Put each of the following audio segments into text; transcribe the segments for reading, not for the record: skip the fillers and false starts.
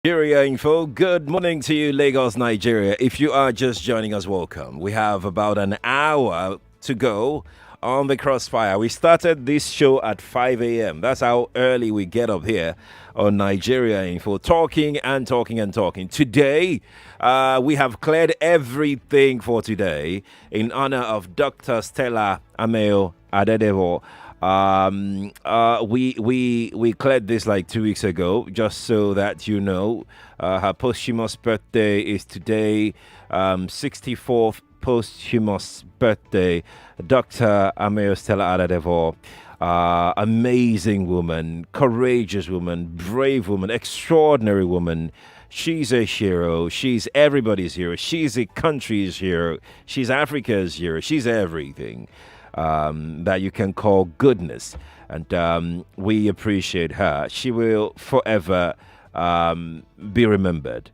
Nigeria info. Good morning to you, Lagos, Nigeria. If you are just joining us, welcome. We have about an hour to go on the crossfire. We started this show at 5 a.m. That's how early we get up here on Nigeria info, talking and talking and talking. Today, we have cleared everything for today in honor of Dr. Stella Ameo Adadevoh. We cleared this like 2 weeks ago, just so that you know. Her posthumous birthday is today, 64th posthumous birthday. Dr. Ameo Stella Adadevoh. Amazing woman, courageous woman, brave woman, extraordinary woman. She's a hero. She's everybody's hero. She's a country's hero. She's Africa's hero. She's everything that you can call goodness. And we appreciate her. She will forever be remembered.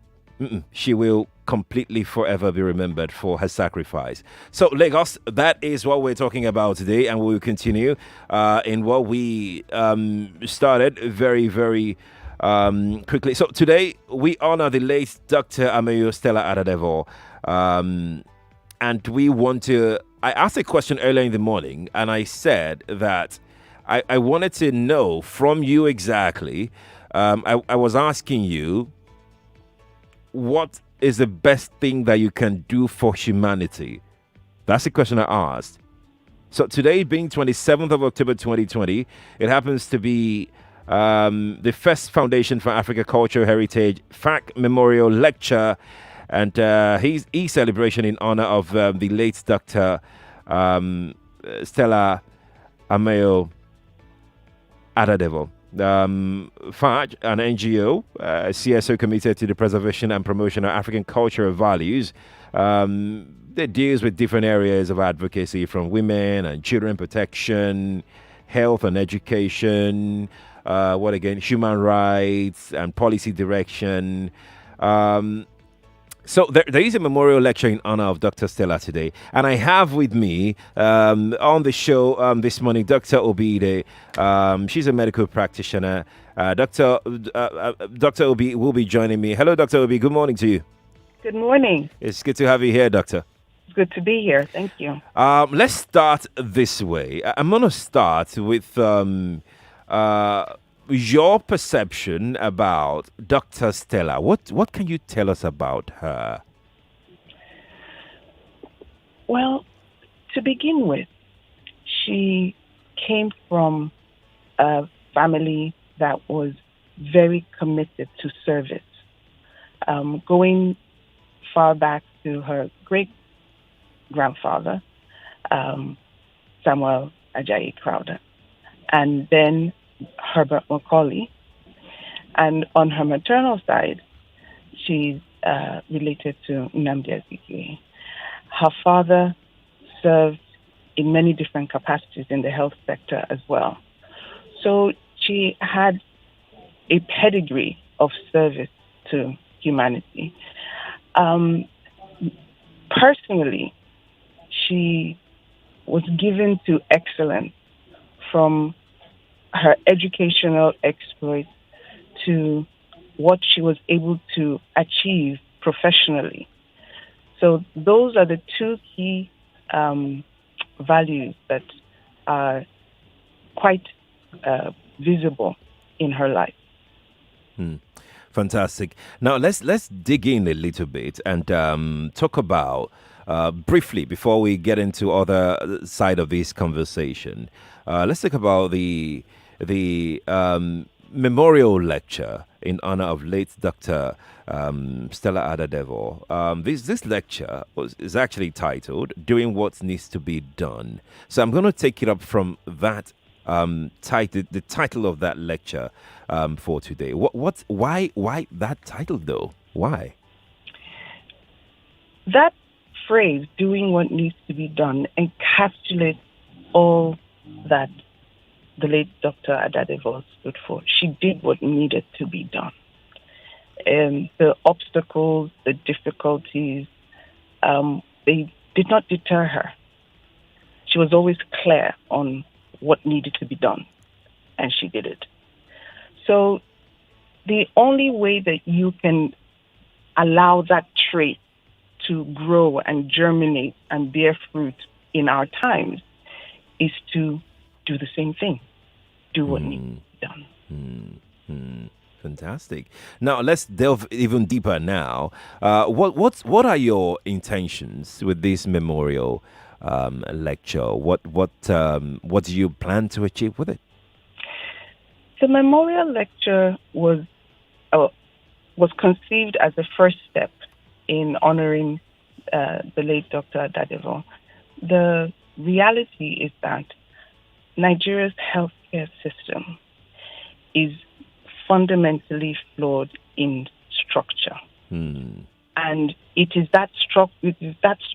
She will completely forever be remembered for her sacrifice. So, Lagos, that is what we're talking about today, and we will continue in what we started very, very quickly. So, today we honor the late Dr. Ameyo Stella Adadevoh, and we want to. I asked a question earlier in the morning, and I said that I wanted to know from you exactly. I was asking you, what is the best thing that you can do for humanity? That's the question I asked. So today being 27th of October 2020, it happens to be the first Foundation for Africa Cultural Heritage FAC Memorial Lecture and his celebration in honor of the late Dr. Stella Ameo Adadevoh. FAJ, an NGO, CSO committed to the preservation and promotion of African cultural values. That deals with different areas of advocacy from women and children protection, health and education, human rights and policy direction. So there is a memorial lecture in honor of Dr. Stella today. And I have with me on the show this morning Dr. Obi Ideh. She's a medical practitioner. Dr. Obi will be joining me. Hello, Dr. Obi. Good morning to you. Good morning. It's good to have you here, Doctor. It's good to be here. Thank you. Let's start this way. I'm going to start with your perception about Dr. Stella. What can you tell us about her? Well, to begin with, she came from a family that was very committed to service. Going far back to her great grandfather, Samuel Ajayi Crowder, and then Herbert Macaulay. And on her maternal side, she's related to Nnamdi Azikiwe. Her father served in many different capacities in the health sector as well. So she had a pedigree of service to humanity. Personally, she was given to excellence from her educational exploits to what she was able to achieve professionally. So those are the two key values that are quite visible in her life. Fantastic. Now let's dig in a little bit and talk about briefly before we get into other side of this conversation. Let's talk about the memorial lecture in honor of late Dr. Stella Adadevoh. This lecture is actually titled "Doing What Needs to Be Done." So I'm going to take it up from that title, the title of that lecture for today. Why that title though? Why? That phrase, "doing what needs to be done," encapsulates all that the late Dr. Adadevoh stood for. She did what needed to be done. The obstacles, the difficulties, they did not deter her. She was always clear on what needed to be done, and she did it. So the only way that you can allow that trait to grow and germinate and bear fruit in our times is to do the same thing, do what needs to be done. Fantastic. Now let's delve even deeper. Now, what are your intentions with this memorial lecture? What do you plan to achieve with it? The memorial lecture was conceived as a first step in honoring the late Dr. Adadevoh. The reality is that Nigeria's healthcare system is fundamentally flawed in structure. And it is that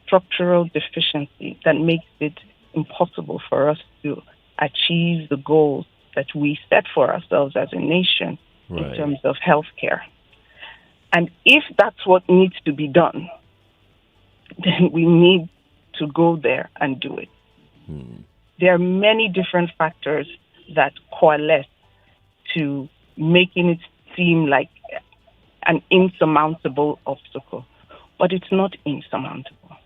structural deficiency that makes it impossible for us to achieve the goals that we set for ourselves as a nation in terms of healthcare. And if that's what needs to be done, then we need to go there and do it. There are many different factors that coalesce to making it seem like an insurmountable obstacle, but it's not insurmountable.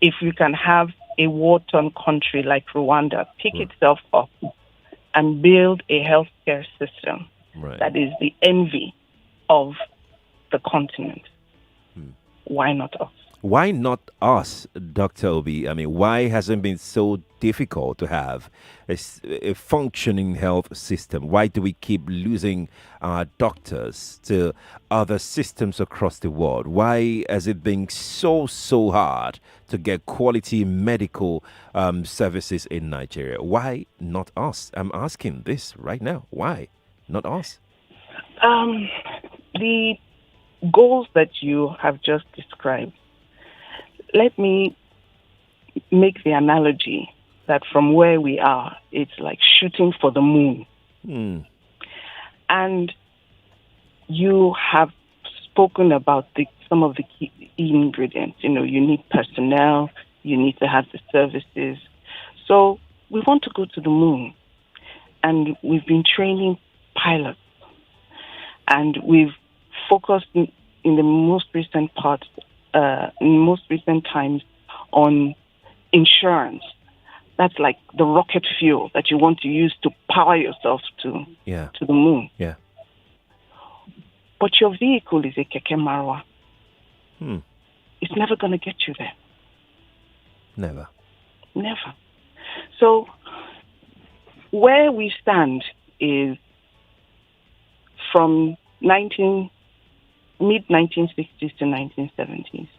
If we can have a war-torn country like Rwanda pick itself up and build a healthcare system that is the envy of the continent, why not us? Why not us, Dr. Obi? I mean, why hasn't it been so difficult to have a functioning health system? Why do we keep losing our doctors to other systems across the world? Why has it been so hard to get quality medical services in Nigeria? Why not us? I'm asking this right now. Why not us? The goals that you have just described, let me make the analogy that from where we are, it's like shooting for the moon. And you have spoken about some of the key ingredients. You know, you need personnel, you need to have the services. So we want to go to the moon. And we've been training pilots. And we've focused in the most recent times on insurance. That's like the rocket fuel that you want to use to power yourself to the moon. Yeah. But your vehicle is a keke marwa. It's never going to get you there. Never. So where we stand is from mid-1960s to 1970s.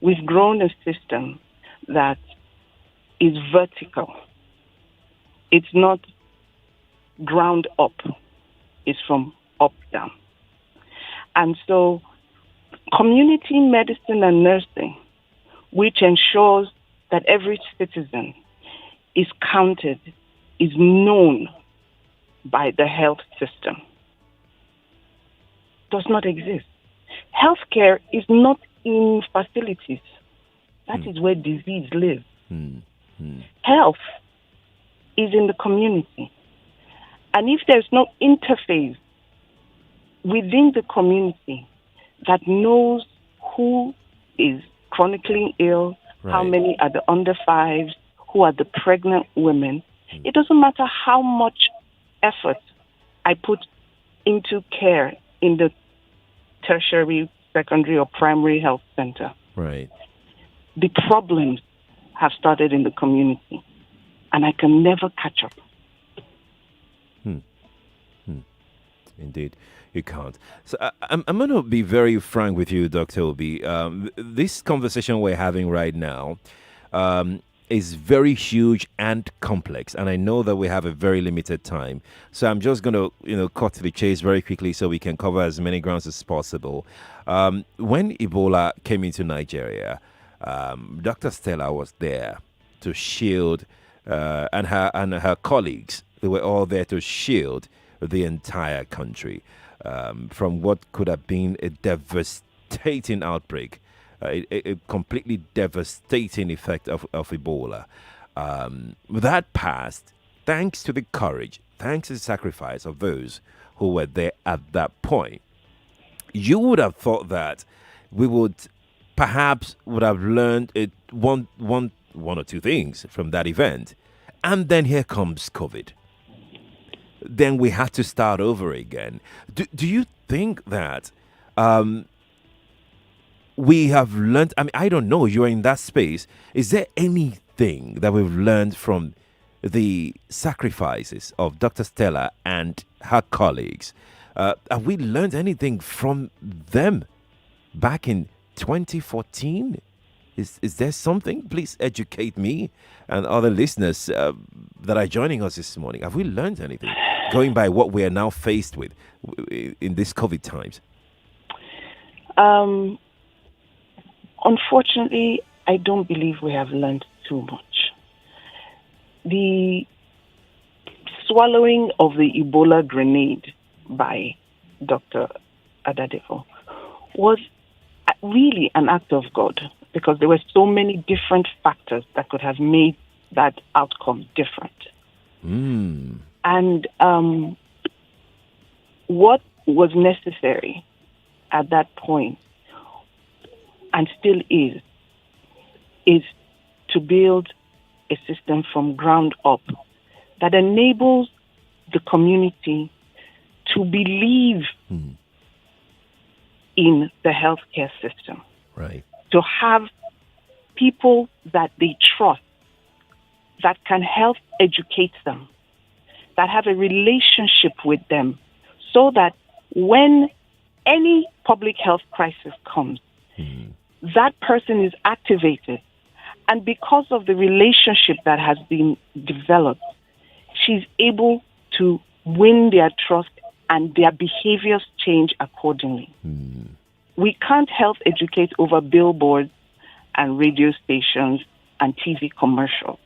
We've grown a system that is vertical. It's not ground up. It's from up down. And so community medicine and nursing, which ensures that every citizen is counted, is known by the health system, does not exist. Healthcare is not in facilities. That is where disease lives. Health is in the community. And if there's no interface within the community that knows who is chronically ill, how many are the under fives, who are the pregnant women, it doesn't matter how much effort I put into care in the tertiary, secondary, or primary health center. The problems have started in the community, and I can never catch up. Indeed, you can't. So I'm going to be very frank with you, Dr. Obi. This conversation we're having right now is very huge and complex, and I know that we have a very limited time. So I'm just going to, cut to the chase very quickly so we can cover as many grounds as possible. When Ebola came into Nigeria, Dr. Stella was there to shield, and her colleagues. They were all there to shield the entire country from what could have been a devastating outbreak, a completely devastating effect of Ebola. That passed thanks to the courage, thanks to the sacrifice of those who were there at that point. You would have thought that we would have learned one or two things from that event, and then here comes COVID. Then we had to start over again. Do you think that we have learned? I mean, I don't know. You're in that space. Is there anything that we've learned from the sacrifices of Dr. Stella and her colleagues? Have we learned anything from them back in 2014? Is there something? Please educate me and other listeners that are joining us this morning. Have we learned anything going by what we are now faced with in these COVID times? Unfortunately, I don't believe we have learned too much. The swallowing of the Ebola grenade by Dr. Adadevoh was really an act of God, because there were so many different factors that could have made that outcome different. And what was necessary at that point, and still is to build a system from ground up that enables the community to believe in the healthcare system. Right. To have people that they trust, that can help educate them, that have a relationship with them, so that when any public health crisis comes, that person is activated. And because of the relationship that has been developed, she's able to win their trust and their behaviors change accordingly. We can't health educate over billboards and radio stations and TV commercials.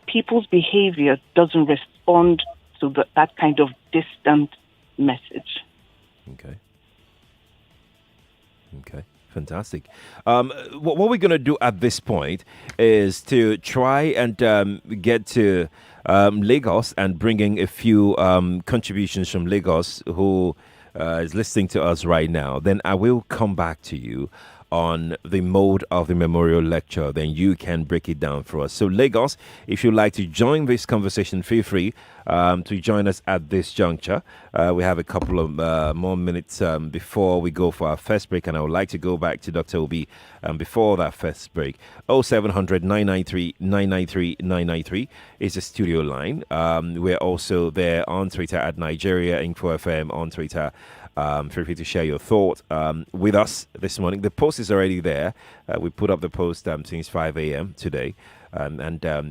People's behavior doesn't respond to that kind of distant message. Okay. Fantastic. What we're going to do at this point is to try and get to Lagos and bringing a few contributions from Lagos who is listening to us right now. Then I will come back to you on the mode of the memorial lecture. Then you can break it down for us. So Lagos, if you'd like to join this conversation, feel free to join us at this juncture. We have a couple of more minutes before we go for our first break, and I would like to go back to Dr. Obi before that first break. 0700 993 993 993 is the studio line. We're also there on Twitter at Nigeria Info FM on Twitter. Feel free to share your thought with us this morning. The post is already there. We put up the post since 5 a.m. today.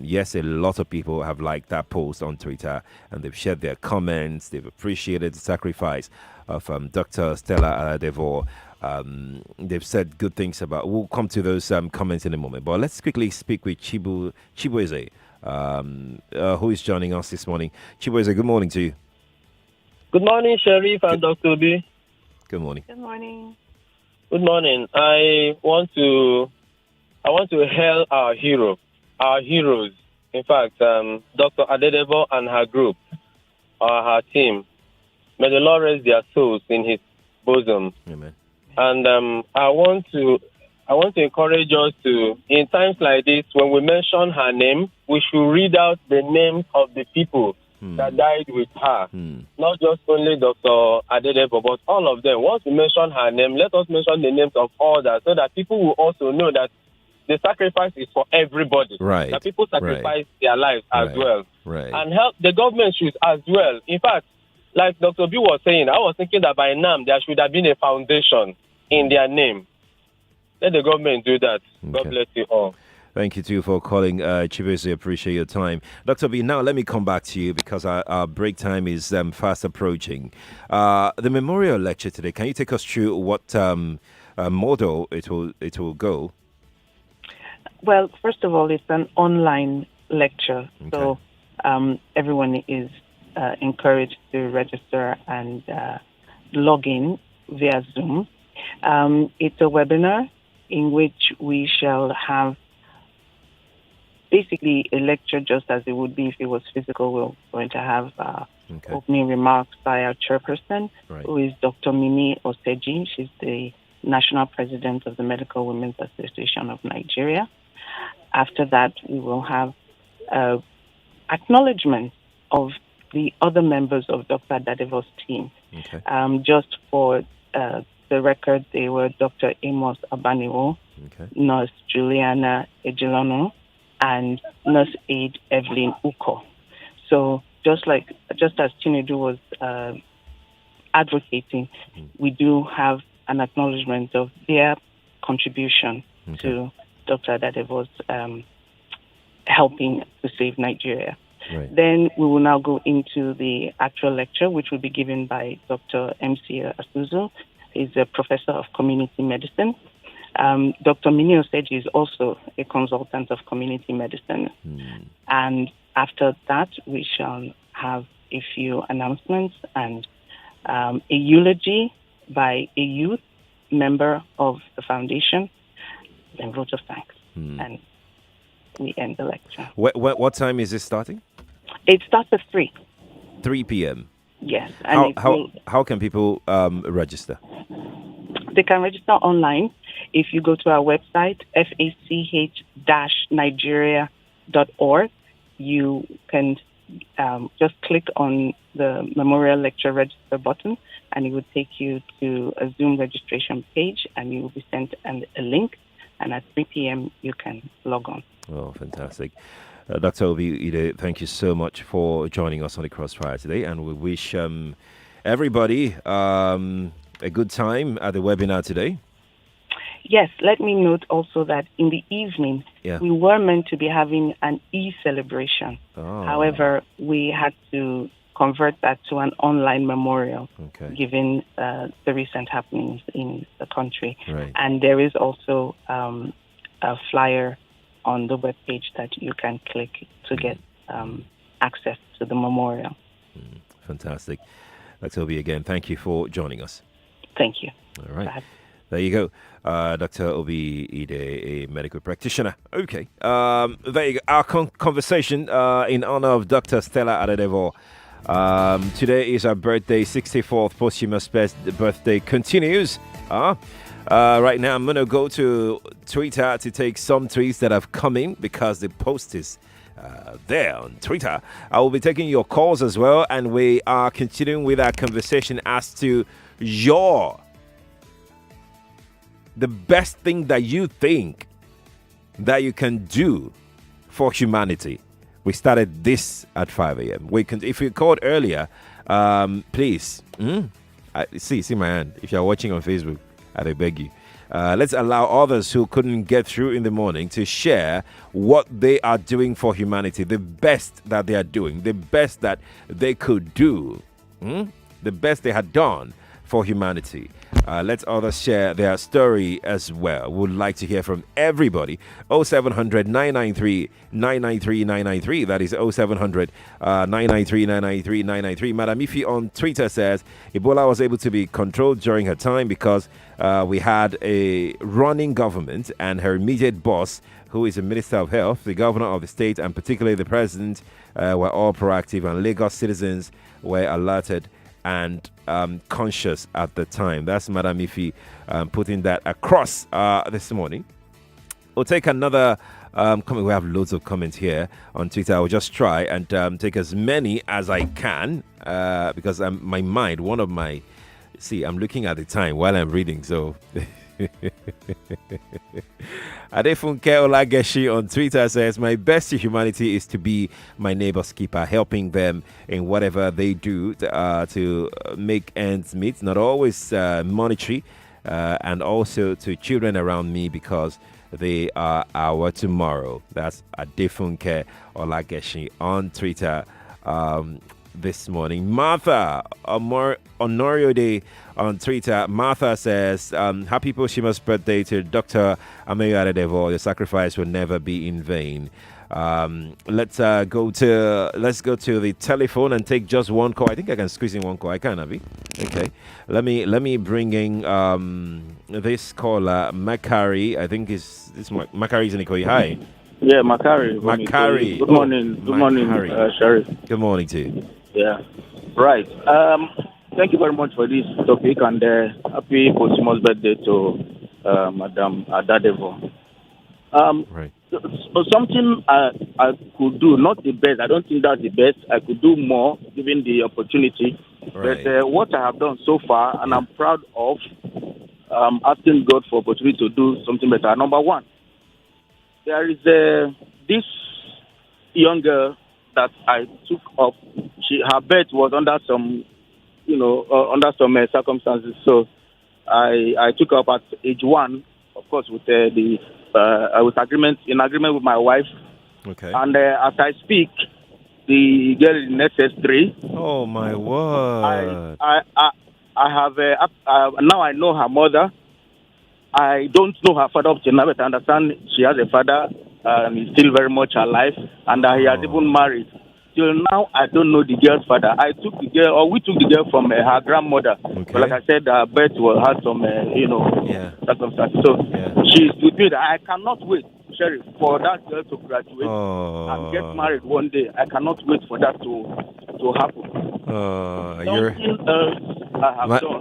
Yes, a lot of people have liked that post on Twitter, and they've shared their comments. They've appreciated the sacrifice of Dr. Stella Adadevoh. They've said good things about. We'll come to those comments in a moment. But let's quickly speak with Chibueze, who is joining us this morning. Chibueze, good morning to you. Good morning, Sheriff and Dr. Obi. Good morning. Good morning. Good morning. I want to hail our heroes. In fact, Dr. Adadevoh and her group, her team. May the Lord rest their souls in His bosom. Amen. And I want to encourage us to, in times like this, when we mention her name, we should read out the names of the people that died with her. Not just only Dr. Adadevoh, but all of them. Once we mention her name, let us mention the names of others, so that people will also know that the sacrifice is for everybody. Right. That people sacrifice their lives as well. Right. And help the government should as well. In fact, like Dr. B was saying, I was thinking that by now there should have been a foundation in their name. Let the government do that. Okay. God bless you all. Thank you, too, for calling. Chibueze, appreciate your time. Dr. B, now let me come back to you because our break time is fast approaching. The memorial lecture today, can you take us through what model it will go? Well, first of all, it's an online lecture, so everyone is encouraged to register and log in via Zoom. It's a webinar in which we shall have basically a lecture just as it would be if it was physical. We're going to have opening remarks by our chairperson, right, who is Dr. Mimi Oseji. She's the National President of the Medical Women's Association of Nigeria. After that, we will have acknowledgement of the other members of Dr. Adadevoh's team. Okay. Just for the record, they were Dr. Amos Abaniwo, Nurse Juliana Ejilono, and Nurse Aide Evelyn Uko. So just as Chinedu was advocating, we do have an acknowledgement of their contribution to Dr. Adadevoh's helping to save Nigeria. Right. Then we will now go into the actual lecture, which will be given by Dr. M.C. Asuzu. He's a professor of community medicine. Dr. Mini Oseji is also a consultant of community medicine. And after that, we shall have a few announcements and a eulogy by a youth member of the foundation, then vote of thanks. And we end the lecture. What time is this starting? It starts at 3. 3 p.m. Yes. And how can people register? They can register online. If you go to our website, fach-nigeria.org, you can just click on the Memorial Lecture Register button, and it will take you to a Zoom registration page, and you will be sent a link, and at 3 p.m. you can log on. Oh, fantastic. Dr. Obi Ideh, thank you so much for joining us on the Crossfire today, and we wish everybody a good time at the webinar today. Yes, let me note also that in the evening, we were meant to be having an e-celebration. However, we had to convert that to an online memorial, given the recent happenings in the country. Right. And there is also a flyer on the webpage that you can click to get access to the memorial. Fantastic. Dr. Obi, again, thank you for joining us. Thank you. All right. There you go. Dr. Obi Ideh, a medical practitioner. Okay. There you go. Our conversation in honor of Dr. Stella Adadevoh. Today is her birthday, 64th posthumous birthday continues. Right now, I'm going to go to Twitter to take some tweets that have come in because the post is there on Twitter. I will be taking your calls as well, and we are continuing with our conversation as to the best thing that you think that you can do for humanity. We started this at 5 a.m. If you called earlier, please, see my hand. If you're watching on Facebook, I beg you. Let's allow others who couldn't get through in the morning to share what they are doing for humanity, the best that they are doing, the best that they could do, the best they had done for humanity. Let others share their story as well. Would like to hear from everybody. 0700 993 993 993. That is 0700 993 993 993. Madam Ifi on Twitter says Ebola was able to be controlled during her time because we had a running government, and her immediate boss, who is the Minister of Health, the governor of the state, and particularly the president, were all proactive, and Lagos citizens were alerted and conscious at the time. That's Madam Ifi putting that across this morning. We'll take another comment. We have loads of comments here on Twitter. I will just try and take as many as I can because my mind, I'm looking at the time while I'm reading, so... Adefunke Olageshi on Twitter says, my best to humanity is to be my neighbor's keeper, helping them in whatever they do to make ends meet, not always monetary, and also to children around me because they are our tomorrow. That's Adefunke Olageshi on Twitter this morning. Martha Honorio Day on Twitter. Martha says, happy posthumous birthday to Dr. Adadevoh. Your sacrifice will never be in vain. Let's go to the telephone and take just one call. I think I can squeeze in one call. I can, Abby. Okay. Let me bring in this caller, Makari. I think this Makari is in Ikoyi. Hi. Yeah, Makari. Makari. Good morning. Good morning, Sheriff. Good morning to you. Yeah. Right. Thank you very much for this topic, and happy posthumous birthday to Madam Adadevoh. Right. So something I could do, not the best. I don't think that's the best. I could do more given the opportunity. Right. But what I have done so far, and I'm proud of, asking God for opportunity to do something better. Number one, there is this young girl that I took up. Her birth was under some, under some circumstances. So I took her up at age 1, of course, with I was in agreement with my wife. Okay. And as I speak, the girl is in SS3. Oh my word! I have now I know her mother. I don't know her father up to now, but I understand she has a father and he's still very much alive, and he has even married. Till now, I don't know the girl's father. We took the girl from her grandmother. Okay. But like I said, her birth had some, circumstances. So she's with me. I cannot wait, Sheriff, for that girl to graduate and get married one day. I cannot wait for that to happen.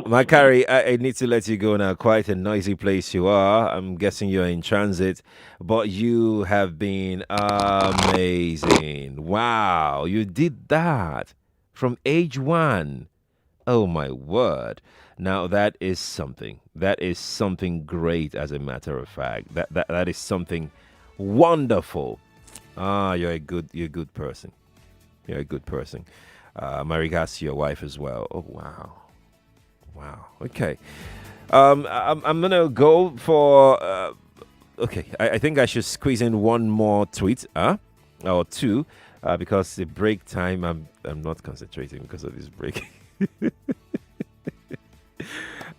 Makari, I need to let you go now. Quite a noisy place you are. I'm guessing you're in transit, but you have been amazing. Wow, you did that from age 1. Oh my word. Now that is something. That is something great, as a matter of fact. That is something wonderful. You're a good person. You're a good person. My regards to your wife as well. Oh wow. Okay. I'm gonna go for okay. I think I should squeeze in one more tweet, or two, because the break time I'm not concentrating because of this break.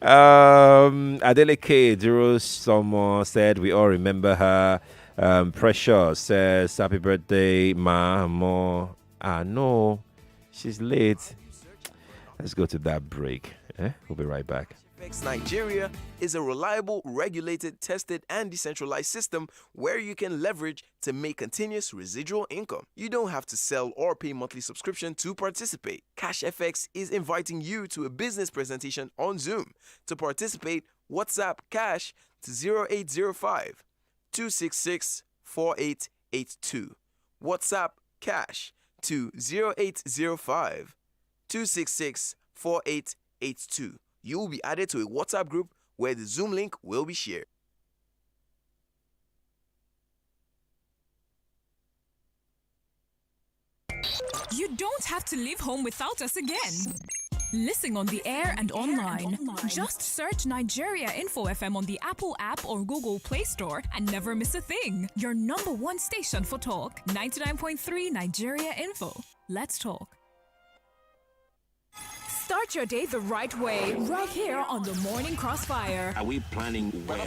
Adele K. Duro Somo said we all remember her. Precious says happy birthday, Ma. Mo. No, she's late. Let's go to that break. We'll be right back. Nigeria is a reliable, regulated, tested, and decentralized system where you can leverage to make continuous residual income. You don't have to sell or pay monthly subscription to participate. CashFX is inviting you to a business presentation on Zoom. To participate, WhatsApp Cash to 0805 266 4882. WhatsApp Cash to 0805 266 4882. You will be added to a WhatsApp group where the Zoom link will be shared. You don't have to leave home without us again. Listen on the air and online. Just search Nigeria Info FM on the Apple app or Google Play Store and never miss a thing. Your number one station for talk, 99.3 Nigeria Info. Let's talk. Start your day the right way, right here on the Morning Crossfire. Are we planning well?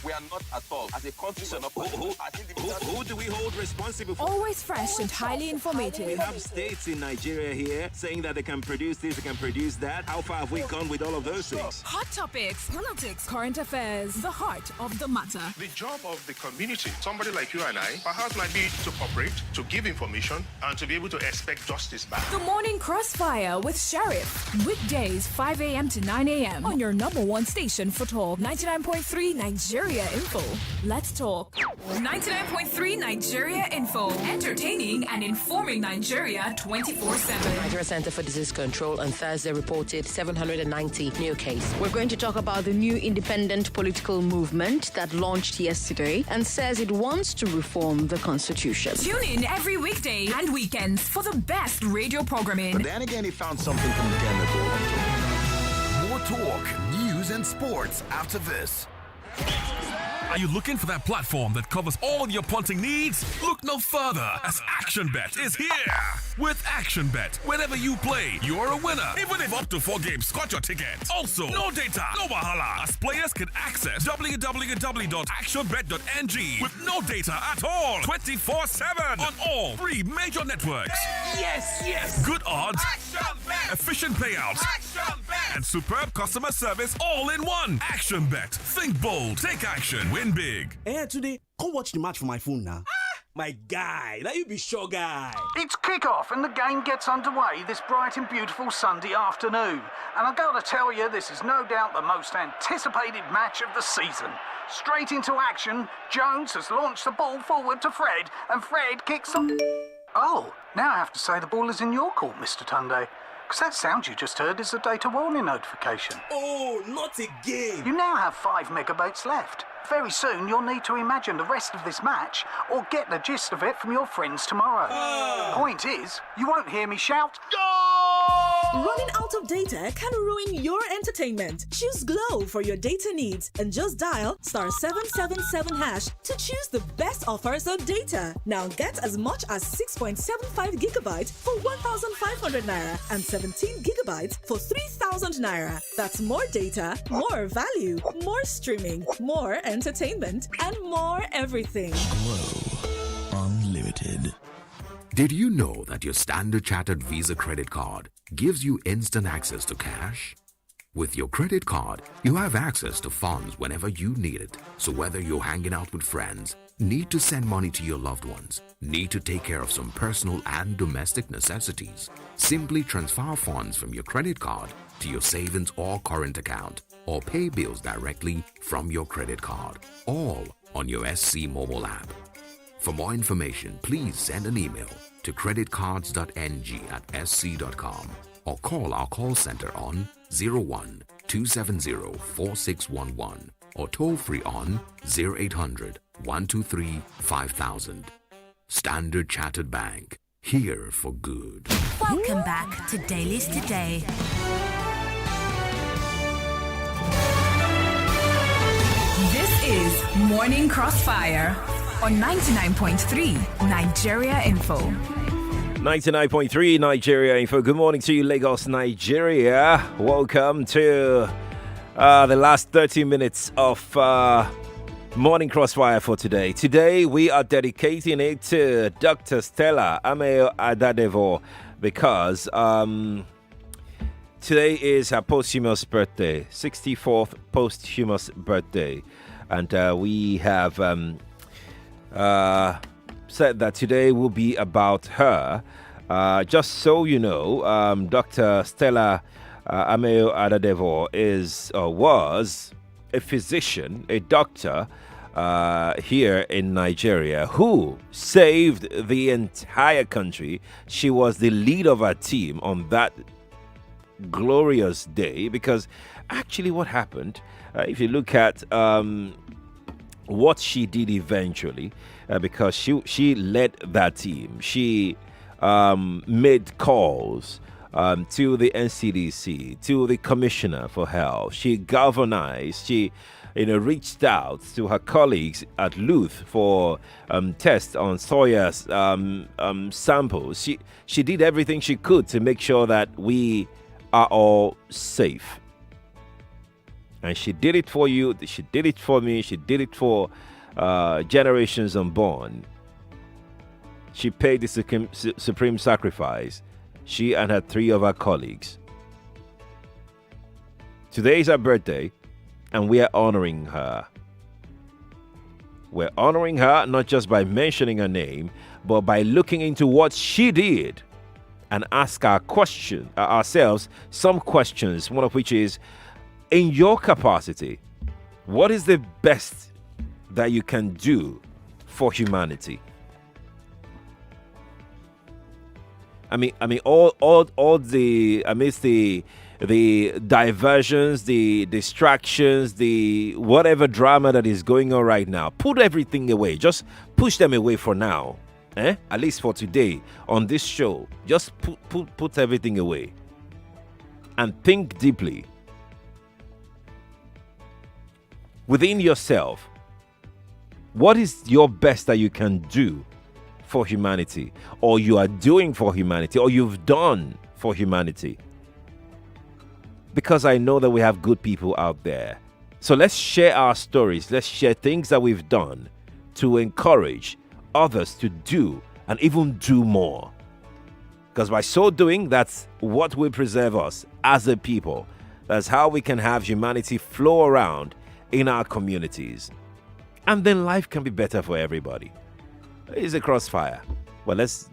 We are not at all. As a country, Who do we hold responsible for? Always fresh and highly informative. We have states in Nigeria here saying that they can produce this, they can produce that. How far have we gone with all of those things? Hot topics, politics, current affairs, the heart of the matter. The job of the community, somebody like you and I, perhaps might be to cooperate, to give information, and to be able to expect justice back. The Morning Crossfire with Sheriff. Weekdays, 5 a.m. to 9 a.m. on your number one station for talk, 99.3 Nigeria Info. Let's talk. 99.3 Nigeria Info. Entertaining and informing Nigeria 24/7. Nigeria Center for Disease Control on Thursday reported 790 new cases. We're going to talk about the new independent political movement that launched yesterday and says it wants to reform the constitution. Tune in every weekday and weekends for the best radio programming. But then again, he found something from Canada. More talk, news, and sports after this. Are you looking for that platform that covers all of your punting needs? Look no further, as ActionBet is here. With ActionBet, whenever you play, you're a winner. Even if up to 4 games got your ticket. Also, no data, no wahala, as players can access www.actionbet.ng with no data at all, 24/7 on all 3 major networks. Yes. Good odds, efficient payouts, and superb customer service all in one. ActionBet. Think bold, take action, win big. Today, go watch the match for my phone now. My guy, now you be sure guy. It's kick-off and the game gets underway this bright and beautiful Sunday afternoon. And I've got to tell you, this is no doubt the most anticipated match of the season. Straight into action, Jones has launched the ball forward to Fred, and Fred kicks the... Oh, now I have to say the ball is in your court, Mr. Tunde. Because that sound you just heard is a data warning notification. Oh, not again. You now have 5 megabytes left. Very soon you'll need to imagine the rest of this match or get the gist of it from your friends tomorrow. Point is, you won't hear me shout, "Goal!" Running out of data can ruin your entertainment. Choose Glow for your data needs and just dial *777# to choose the best offers on data. Now get as much as 6.75 gigabytes for 1,500 naira and 17 gigabytes for 3,000 naira. That's more data, more value, more streaming, more entertainment, and more everything. Glow Unlimited. Did you know that your Standard Chartered Visa credit card gives you instant access to cash? With your credit card, you have access to funds whenever you need it. So whether you're hanging out with friends, need to send money to your loved ones, need to take care of some personal and domestic necessities, simply transfer funds from your credit card to your savings or current account, or pay bills directly from your credit card, all on your SC mobile app. For more information, please send an email to creditcards.ng@sc.com or call our call center on 01-270-4611 or toll free on 0800-123-5000. Standard Chartered Bank, here for good. Welcome back to Dailies Today. This is Morning Crossfire on 99.3 Nigeria Info. 99.3 Nigeria Info. Good morning to you, Lagos, Nigeria. Welcome to the last 30 minutes of Morning Crossfire for today. Today, we are dedicating it to Dr. Stella Adadevoh because today is her posthumous birthday, 64th posthumous birthday. And we have said that today will be about her. Just so you know, Dr. Stella Adadevoh was a physician, a doctor here in Nigeria who saved the entire country. She was the lead of her team on that glorious day because actually what happened, if you look at what she did eventually, because she led that team. She made calls to the NCDC, to the Commissioner for Health. She galvanized. She reached out to her colleagues at Luth for tests on Sawyer's samples. She did everything she could to make sure that we are all safe. And she did it for you. She did it for me. She did it for generations unborn. She paid the supreme sacrifice. She and her 3 of her colleagues. Today is her birthday, and we are honoring her. We're honoring her not just by mentioning her name, but by looking into what she did and ask ourselves some questions, one of which is, in your capacity, what is the best that you can do for humanity? I mean, all the amidst the diversions, the distractions, the whatever drama that is going on right now, put everything away. Just push them away for now. At least for today on this show, just put everything away and think deeply. Within yourself, what is your best that you can do for humanity, or you are doing for humanity, or you've done for humanity? Because I know that we have good people out there. So let's share our stories. Let's share things that we've done to encourage others to do and even do more. Because by so doing, that's what will preserve us as a people. That's how we can have humanity flow around in our communities. And then life can be better for everybody. It's a crossfire. Well, let's,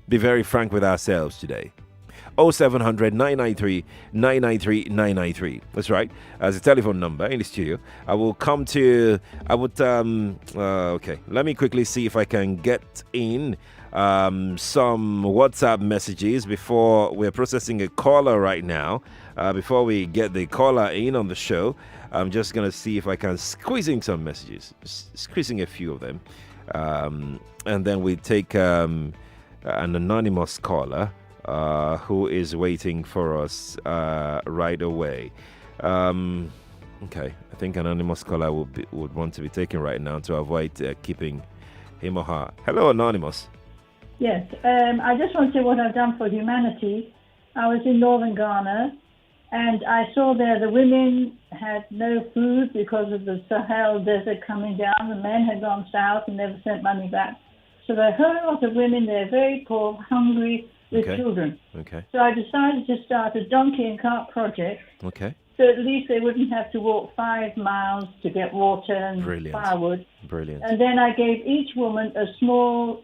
be very frank with ourselves today. 0700 993 993 993. That's right. As a telephone number in the studio. Okay. Let me quickly see if I can get in some WhatsApp messages before we're processing a caller right now. Before we get the caller in on the show, I'm just going to see if I can squeeze in some messages. Squeezing a few of them. And then we take an anonymous caller who is waiting for us right away. Okay, I think an anonymous caller would want to be taken right now to avoid keeping him or her. Hello, anonymous. Yes, I just want to say what I've done for humanity. I was in northern Ghana, and I saw there the women had no food because of the Sahel Desert coming down. The men had gone south and never sent money back. So there are a whole lot of women there, very poor, hungry, with children. Okay. So I decided to start a donkey and cart project. Okay. So at least they wouldn't have to walk 5 miles to get water and firewood. Brilliant. And then I gave each woman a small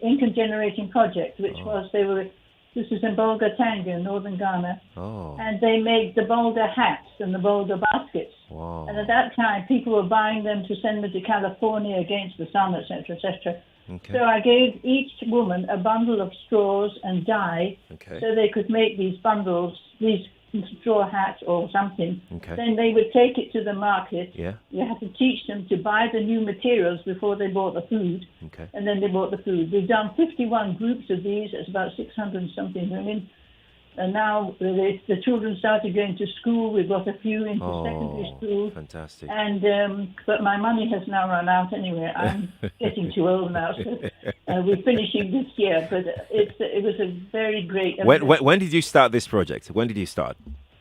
income generating project, which was this is in Bolga Tanga, northern Ghana. Oh. And they made the boulder hats and the boulder baskets. Wow. And at that time, people were buying them to send them to California against the sun, etc., etc. Okay. So I gave each woman a bundle of straws and dye so they could make these bundles, these straw hats or something. Okay. Then they would take it to the market. Yeah. You have to teach them to buy the new materials before they bought the food. Okay. And then they bought the food. We've done 51 groups of these. It's about 600 and something women. And now the children started going to school. We've got a few into secondary school. Fantastic. And but my money has now run out anyway. I'm getting too old now, so we're finishing this year. But it was a very great. When did you start this project? When did you start?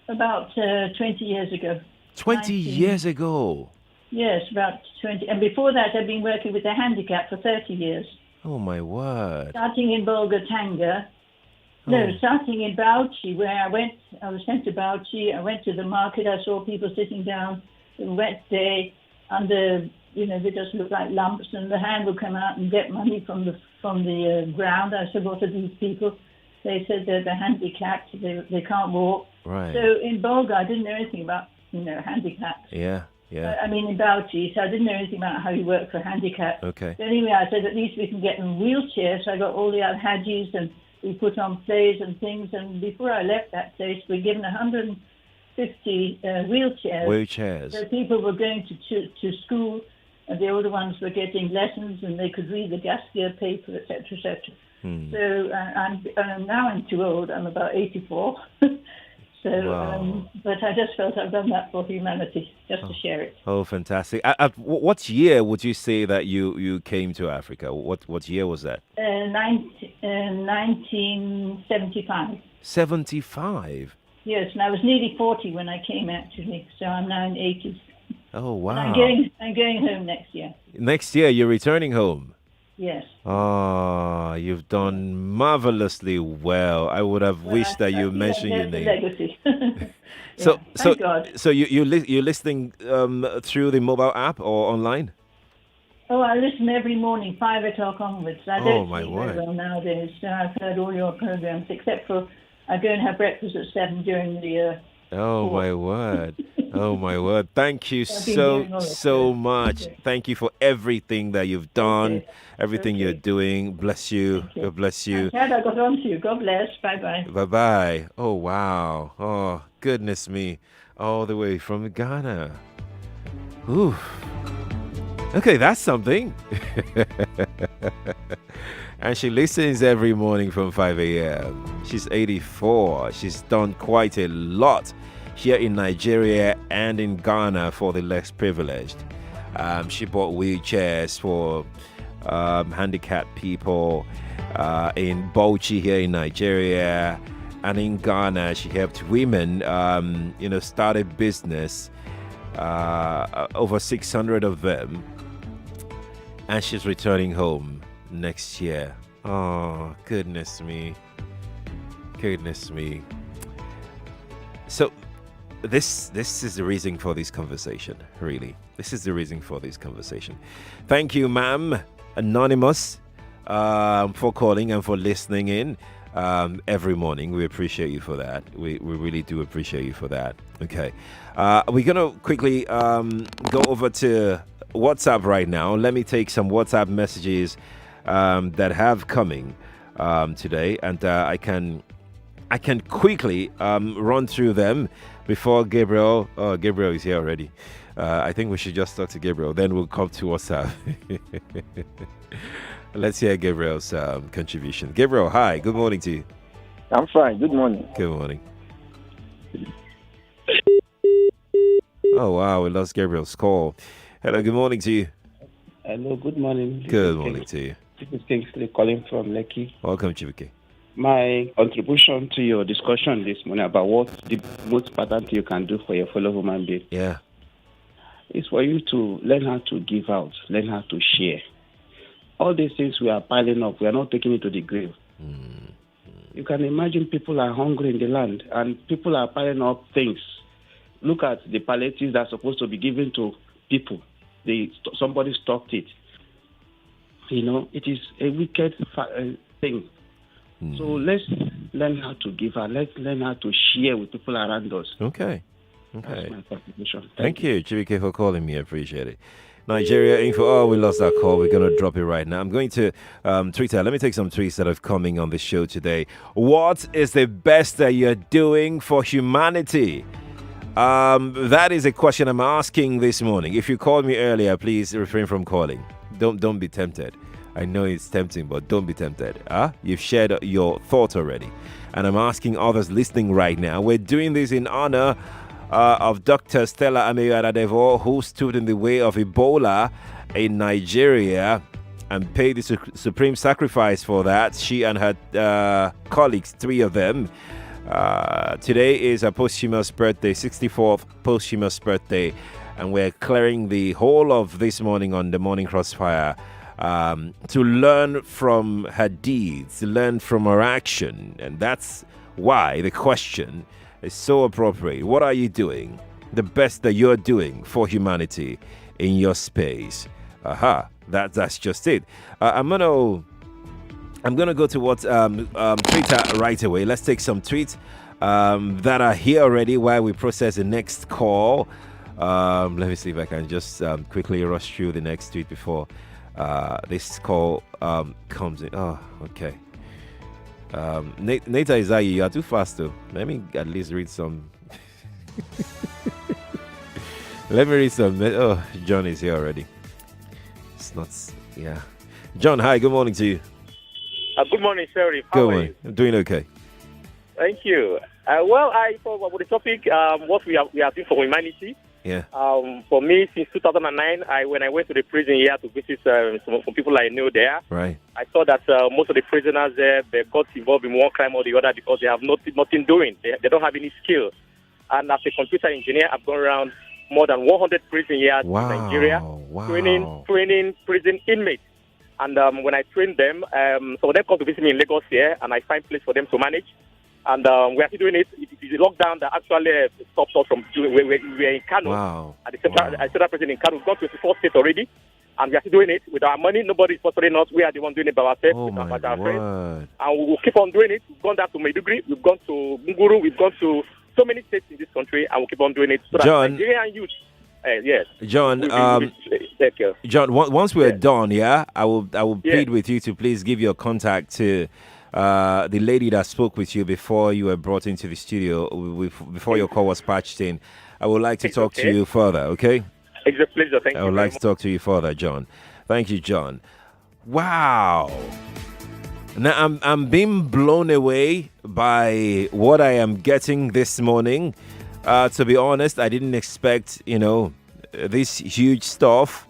About 20 years ago. 20 years ago. Yes, about 20. And before that, I've been working with the handicap for 30 years. Oh my word! Starting in Bolga Tanga. No, starting in Bauchi, where I was sent to Bauchi. I went to the market. I saw people sitting down a wet day under, they just looked like lumps, and the hand would come out and get money from the ground. I said, what are these people? They said they're handicapped. They can't walk. Right. So in Bolga, I didn't know anything about, handicaps. Yeah. I mean, in Bauchi, so I didn't know anything about how you work for handicapped. Okay. So anyway, I said, at least we can get them wheelchairs. So I got all the Al-Hajis and we put on plays and things, and before I left that place, we're given 150 wheelchairs. Wheelchairs. So people were going to school, and the older ones were getting lessons, and they could read the Gaskier paper, etc., etc. So now I'm too old. I'm about 84. So, but I just felt I've done that for humanity, just to share it. Oh, fantastic! At what year would you say that you came to Africa? What year was that? 1975. 75. Yes, and I was nearly 40 when I came actually, so I'm now in 80s. Oh wow! And I'm going home next year. Next year, you're returning home. Yes. Oh, you've done marvelously well. I would have wished that you mentioned your name. Legacy. Thank God. So you're listening through the mobile app or online? Oh, I listen every morning, 5 o'clock onwards. I don't sleep very well nowadays. So I've heard all your programs, except for I go and have breakfast at 7 during the Oh my word. Oh my word. Thank you so much. Thank you for everything that you've done, everything you're doing. Bless you. God bless you. I'm glad I got on to you. God bless. Bye-bye. Bye-bye. Oh wow. Oh, goodness me. All the way from Ghana. Ooh. Okay, that's something. And she listens every morning from 5 a.m. She's 84. She's done quite a lot here in Nigeria and in Ghana for the less privileged. She bought wheelchairs for handicapped people in Bauchi here in Nigeria. And in Ghana, she helped women, start a business, over 600 of them. And she's returning home next year. Oh, goodness me. Goodness me. So, this is the reason for this conversation, really. This is the reason for this conversation. Thank you, ma'am, Anonymous, for calling and for listening in every morning. We appreciate you for that. We really do appreciate you for that. Okay. We're going to quickly go over to WhatsApp right now. Let me take some WhatsApp messages that have coming today, and I can quickly run through them before Gabriel. Oh, Gabriel is here already. I think we should just talk to Gabriel. Then we'll come to WhatsApp. Let's hear Gabriel's contribution. Gabriel, hi. Good morning to you. I'm fine. Good morning. Good morning. Oh, wow. We lost Gabriel's call. Hello. Good morning to you. Hello. Good morning. Good morning to you. This is Kingsley calling from Lekki. Welcome, Chibuke. My contribution to your discussion this morning about what the most important thing you can do for your fellow human being. Yeah. Is for you to learn how to give out, learn how to share. All these things we are piling up, we are not taking it to the grave. You can imagine people are hungry in the land and people are piling up things. Look at the palliatives that are supposed to be given to people. Somebody stopped it. It is a wicked thing. So let's learn how to give out. Let's learn how to share with people around us. Okay. That's my contribution. Thank you, Chibuke, for calling me. I appreciate it. Nigeria info. Oh, we lost that call. We're going to drop it right now. I'm going to Twitter. Let me take some tweets that are coming on the show today. What is the best that you're doing for humanity? That is a question I'm asking this morning. If you called me earlier, please refrain from calling. Don't be tempted. I know it's tempting, but don't be tempted. You've shared your thoughts already. And I'm asking others listening right now. We're doing this in honor of Dr. Stella Adadevoh, who stood in the way of Ebola in Nigeria and paid the supreme sacrifice for that. She and her colleagues, 3 of them. Today is her posthumous birthday, 64th posthumous birthday, and we're clearing the whole of this morning on the Morning Crossfire to learn from her deeds, to learn from her action, and that's why the question is so appropriate. What are you doing? The best that you're doing for humanity in your space. That's just it. I'm gonna go to what Twitter right away. Let's take some tweets that are here already while we process the next call. Let me see if I can just quickly rush through the next tweet before this call comes in. Oh, okay. Nata Isaiah, you are too fast though. Let me at least read some. Let me read some. Oh, John is here already. It's not. Yeah. John, hi. Good morning to you. Good morning, Sheriff. Good morning. I'm doing okay. Thank you. I thought about the topic, what we are doing for humanity. Yeah. For me, since 2009, when I went to the prison here to visit some people I knew there, right, I saw that most of the prisoners there, they got involved in one crime or the other because they have nothing doing. They don't have any skill. And as a computer engineer, I've gone around more than 100 prison years in Nigeria, training prison inmates. And when I train them, some of them come to visit me in Lagos here, and I find place for them to manage. And we are still doing it. It is a lockdown that actually stopped us from doing. We are in Kano. Wow. At the central prison in Kano. We've gone to 54 states already, and we are still doing it with our money. Nobody is sponsoring us. We are the one doing it by ourselves with our friends. And we will keep on doing it. We've gone down to Maiduguri. We've gone to Nguru. We've gone to so many states in this country, and we'll keep on doing it. So John, that Nigerian youth. Yes. John, John, once we're done, I will plead with you to please give your contact to the lady that spoke with you before you were brought into the studio, before your call was patched in. I would like to talk to you further, okay? It's a pleasure. Thank you. I would like to talk to you further, John. Thank you, John. Wow. Now, I'm being blown away by what I am getting this morning. To be honest, I didn't expect, this huge stuff.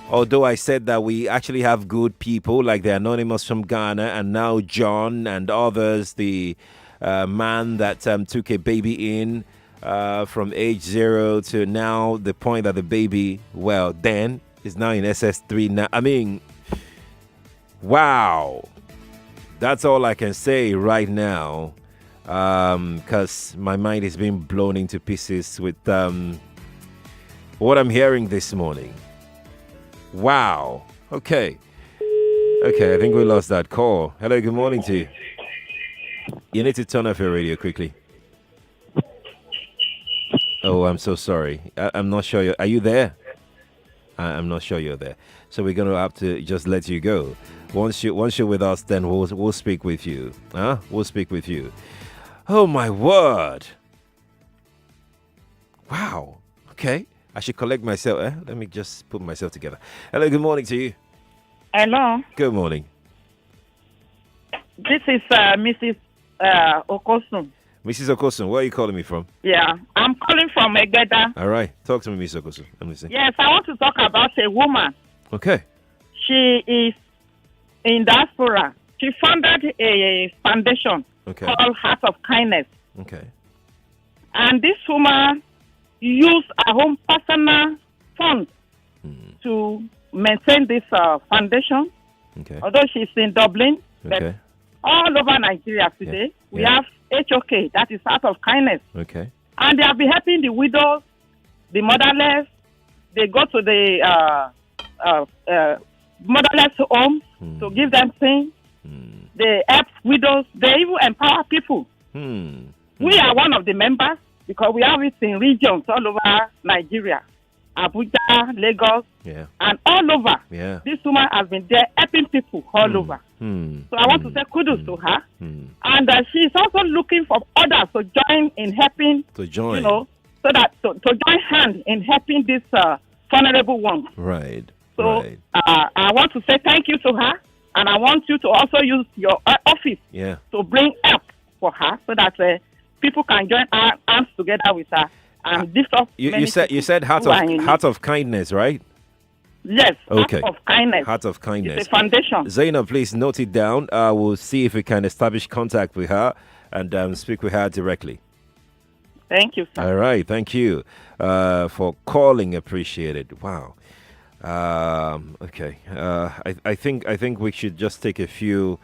Although I said that we actually have good people like the Anonymous from Ghana and now John and others, the man that took a baby in from age 0 to now the point that the baby, then is now in SS3 now. I mean, wow. That's all I can say right now. because my mind is being blown into pieces with what I'm hearing this morning. Wow. Okay, I think we lost that call. Hello, good morning to you. You need to turn off your radio quickly. Oh, I'm so sorry. I'm not sure. Are you there? I'm not sure you're there. So we're going to have to just let you go. Once you're with us, then we'll speak with you. We'll speak with you. Oh, my word. Wow. Okay. I should collect myself. Let me just put myself together. Hello, good morning to you. Hello. Good morning. This is Mrs. Okosun. Mrs. Okosun, where are you calling me from? Yeah, I'm calling from Egbeda. All right. Talk to me, Mrs. Okosun. Let me see. Yes, I want to talk about a woman. Okay. She is in diaspora. She founded a foundation called Heart of Kindness. Okay. And this woman used her own personal funds to maintain this foundation. Okay. Although she's in Dublin, Okay. but all over Nigeria today, we have HOK, that is Heart of Kindness. Okay. And they have been helping the widows, the motherless. They go to the motherless homes to give them things. They help widows. They even empower people. We are one of the members because we have it in regions all over Nigeria. Abuja, Lagos, and all over. Yeah. This woman has been there helping people all over. So I want to say kudos to her. And she's also looking for others to join in helping. To join. You know, so that to join hands in helping this vulnerable ones. Right. So I want to say thank you to her, and I want you to also use your office to bring help for her, so that people can join hands together with her and lift up. You said heart of kindness, right? Yes. Okay. Heart of Kindness. Heart of Kindness. It's a foundation. Zainab, please note it down. We'll see if we can establish contact with her and speak with her directly. Thank you, sir. All right, thank you for calling. Appreciate it. Wow. Okay. I think we should just take a few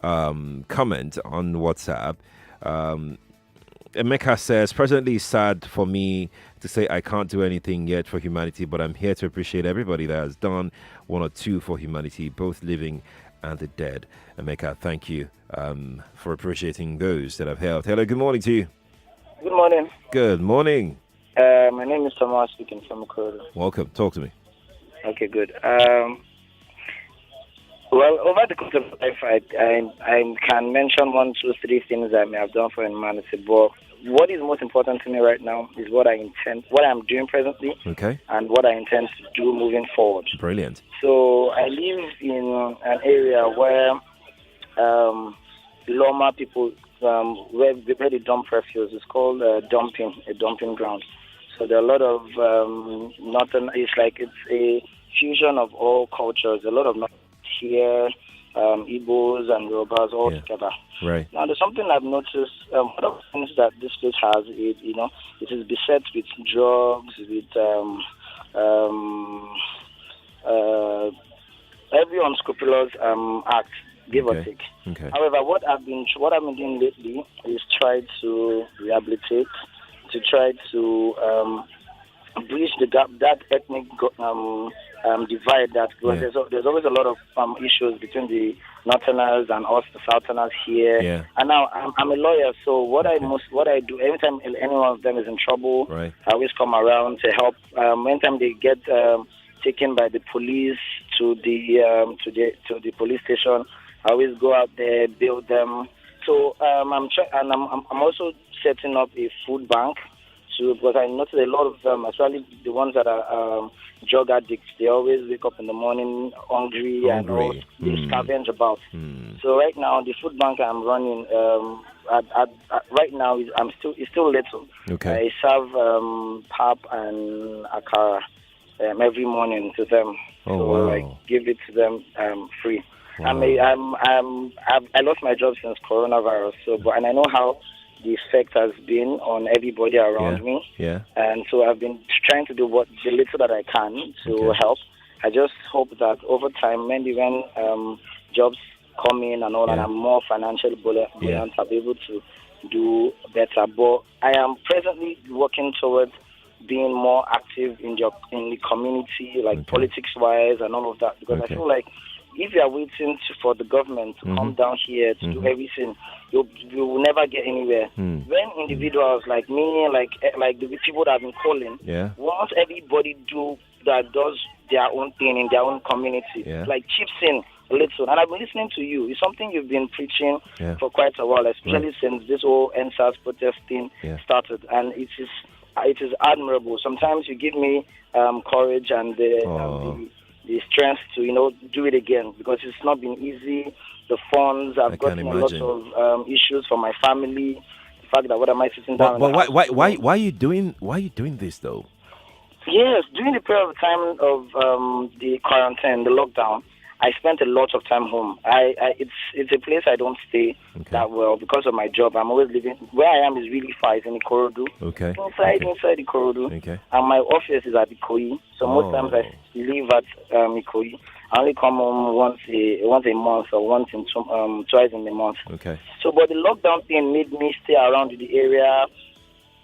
comments on WhatsApp. Emeka says, presently it's sad for me to say I can't do anything yet for humanity, but I'm here to appreciate everybody that has done one or two for humanity, both living and the dead. Emeka, thank you for appreciating those that have helped. Hello, good morning to you. Good morning. Good morning. My name is Thomas speaking from Korea. Welcome. Talk to me. Okay, good. Well, over the course of life, I can mention 1, 2, 3 things I may have done for humanity. But what is most important to me right now is what I'm doing presently, and what I intend to do moving forward. Brilliant. So I live in an area where Loma people, where they dump refuse. It's called a dumping ground. So there are a lot of it's a fusion of all cultures. A lot of here, Igbos and Yorubas all together. Right. Now, there's something I've noticed. One of the things that this place has is, it is beset with drugs, with every unscrupulous act, give or take. Okay. However, what I've been doing lately is try to rehabilitate, to try to bridge the gap, that ethnic divide that there's always a lot of issues between the Northerners and us, the Southerners here. Yeah. And now I'm a lawyer, so what I do anytime any one of them is in trouble, I always come around to help. Anytime they get taken by the police to the police station, I always go out there, bail them. So I'm also setting up a food bank. Because I noticed a lot of them, especially the ones that are drug addicts, they always wake up in the morning hungry. And all, they scavenge about. So right now, the food bank I'm running, right now it's still little. Okay. I serve pap and akara every morning to them. I give it to them free. Wow. I lost my job since coronavirus, and I know how the effect has been on everybody around me. Yeah. And so I've been trying to do the little that I can to help. I just hope that over time, maybe when jobs come in and all, and I'm more financially buoyant, I'll be able to do better. But I am presently working towards being more active in the community, like politics-wise and all of that, because I feel like if you are waiting for the government to come down here to do everything, you will never get anywhere. When individuals like me, like the people that have been calling, once everybody does their own thing in their own community, like chips in a little. And I've been listening to you. It's something you've been preaching for quite a while, especially since this whole NSAS protest thing started. And it is admirable. Sometimes you give me courage and the strength to do it again, because it's not been easy. The funds, I've gotten a lot of issues for my family. The fact that what am I sitting down? But why are you doing this though? Yes, during the period of time of the quarantine, the lockdown, I spent a lot of time home. It's a place I don't stay that well because of my job. I'm always living where I am is really far. It's in Ikorodu. Inside Ikorodu. And my office is at Ikoyi. So most times I live at Ikoyi. I only come home once a month or twice in a month. So, but the lockdown thing made me stay around the area.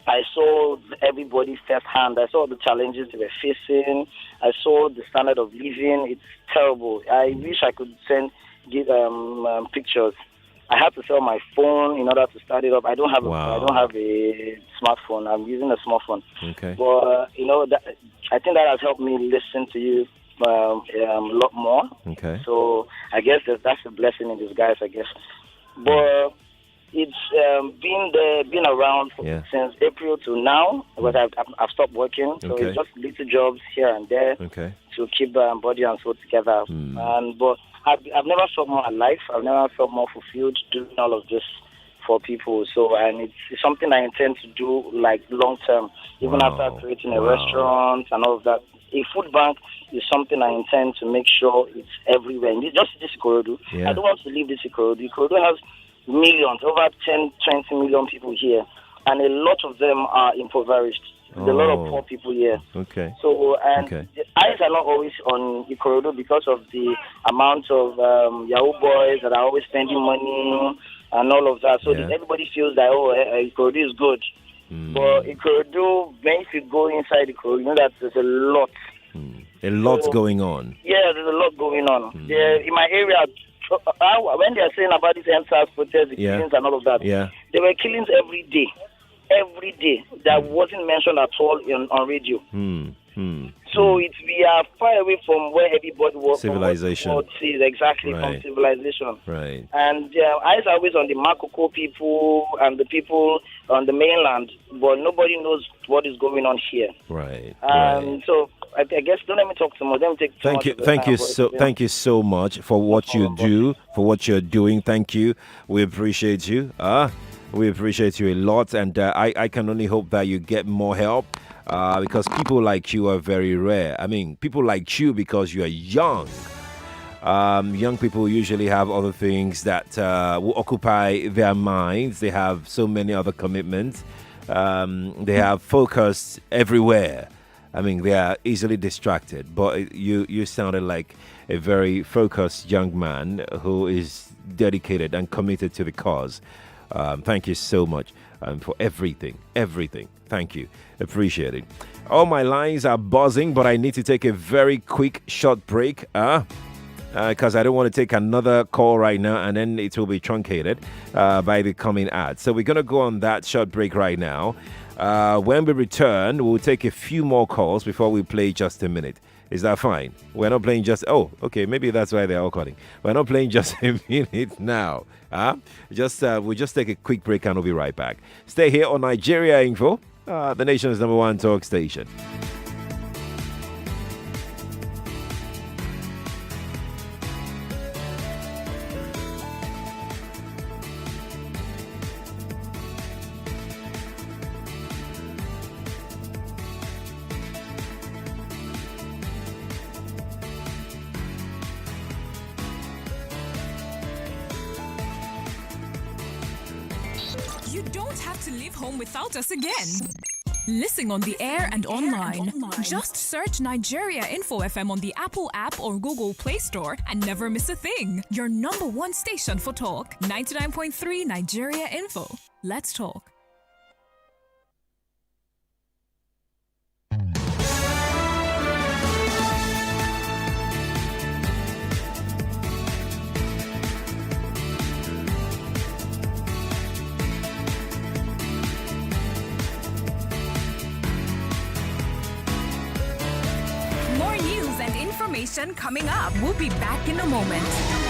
I saw everybody firsthand. I saw the challenges they were facing. I saw the standard of living. It's terrible. I wish I could give pictures. I had to sell my phone in order to start it up. I don't have a smartphone. I'm using a smartphone. But I think that has helped me listen to you a lot more. So I guess that's a blessing in disguise, I guess. But it's been around since April to now, because I've stopped working. So it's just little jobs here and there to keep body and soul together. But I've never felt more alive. I've never felt more fulfilled doing all of this for people. So, and it's something I intend to do like long term, even after creating a restaurant and all of that. A food bank is something I intend to make sure it's everywhere. Just this Ikorodu. I don't want to leave this Ikorodu. Ikorodu has millions, over 10, 20 million people here, and a lot of them are impoverished. There's a lot of poor people here. So, the eyes are not always on Ikorodu because of the amount of Yahoo boys that are always spending money and all of that. So everybody feels that, Ikorodu is good. But Ikorodu, when you go inside Ikorodu, you know that there's a lot. A lot going on. Yeah, there's a lot going on. In my area, when they are saying about these NSAS protests, the killings and all of that, there were killings every day. Every day. That wasn't mentioned at all on radio. So we are far away from where everybody was. Civilization. From civilization. Right. And eyes are always on the Makoko people and the people on the mainland, but nobody knows what is going on here. Right. So I guess don't let me talk too much. Let me take Thank you so much for what you do, for what you're doing. Thank you. We appreciate you. We appreciate you a lot, and I can only hope that you get more help. Because people like you are very rare. I mean, people like you because you are young. Young people usually have other things that will occupy their minds. They have so many other commitments. They have focus everywhere. I mean, they are easily distracted. But you sounded like a very focused young man who is dedicated and committed to the cause. Thank you so much for everything. Thank you. Appreciate it. All my lines are buzzing, but I need to take a very quick short break because I don't want to take another call right now and then it will be truncated by the coming ad. So we're going to go on that short break right now. When we return, we'll take a few more calls before we play Just a Minute. Is that fine? We're not playing maybe that's why they're all calling. We're not playing Just a Minute now. We'll just take a quick break and we'll be right back. Stay here on Nigeria Info, the nation's #1 talk station. You don't have to leave home without us again. Listen on the air and online. Just search Nigeria Info FM on the Apple app or Google Play Store and never miss a thing. Your #1 station for talk, 99.3 Nigeria Info. Let's talk. More news and information coming up. We'll be back in a moment.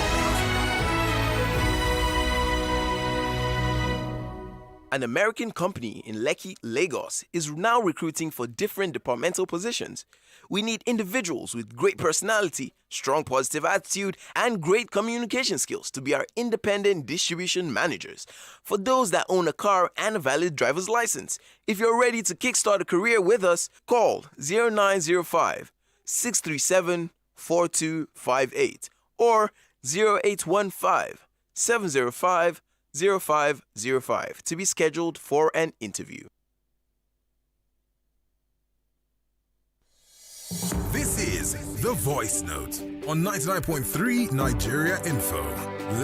An American company in Lekki, Lagos is now recruiting for different departmental positions. We need individuals with great personality, strong positive attitude, and great communication skills to be our independent distribution managers. For those that own a car and a valid driver's license, if you're ready to kickstart a career with us, call 0905 637 4258 or 0815 705 0505 to be scheduled for an interview. This is The Voice Note on 99.3 Nigeria Info.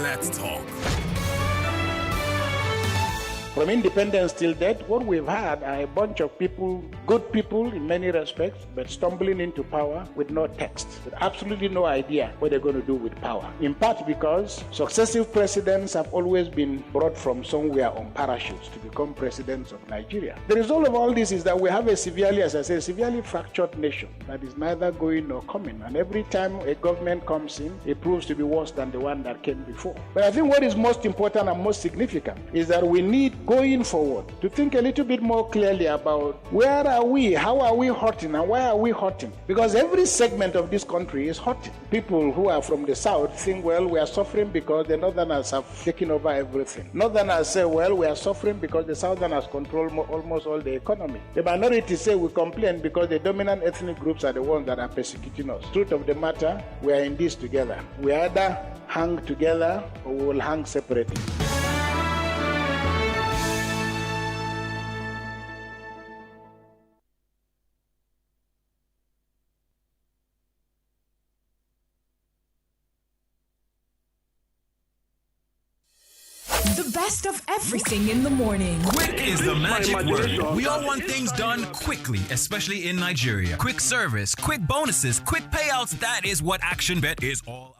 Let's talk. From independence till death, what we've had are a bunch of people, good people in many respects, but stumbling into power with no text, with absolutely no idea what they're going to do with power. In part because successive presidents have always been brought from somewhere on parachutes to become presidents of Nigeria. The result of all this is that we have a severely, as I say, severely fractured nation that is neither going nor coming. And every time a government comes in, it proves to be worse than the one that came before. But I think what is most important and most significant is that we need, going forward, to think a little bit more clearly about where are we, how are we hurting, and why are we hurting? Because every segment of this country is hurting. People who are from the south think, well, we are suffering because the northerners have taken over everything. Northerners say, well, we are suffering because the southerners control almost all the economy. The minority say we complain because the dominant ethnic groups are the ones that are persecuting us. Truth of the matter, we are in this together. We either hang together or we will hang separately. The best of everything in the morning. Quick is the magic word. We all want things done quickly, especially in Nigeria. Quick service, quick bonuses, quick payouts. That is what ActionBet is all